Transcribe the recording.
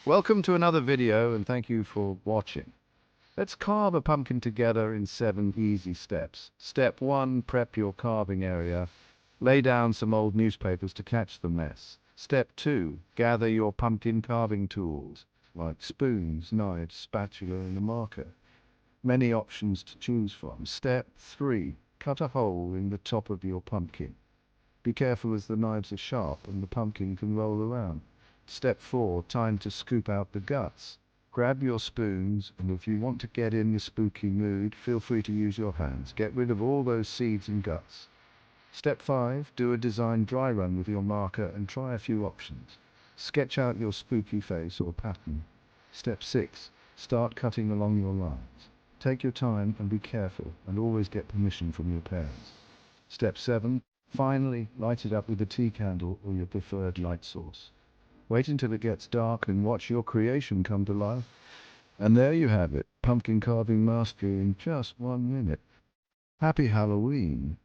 Welcome to another video and thank you for watching. Let's carve a pumpkin together in 7 easy steps. Step 1, prep your carving area. Lay down some old newspapers to catch the mess. Step 2, gather your pumpkin carving tools, like spoons, knives, spatula and a marker. Many options to choose from. Step 3, cut a hole in the top of your pumpkin. Be careful as the knives are sharp and the pumpkin can roll around. Step 4, time to scoop out the guts. Grab your spoons, and if you want to get in the spooky mood, feel free to use your hands. Get rid of all those seeds and guts. Step 5, do a design dry run with your marker and try a few options. Sketch out your spooky face or pattern. Step 6, start cutting along your lines. Take your time and be careful, and always get permission from your parents. Step 7, finally, light it up with a tea candle or your preferred light source. Wait until it gets dark and watch your creation come to life. And there you have it, pumpkin carving mastery in just 1 minute. Happy Halloween!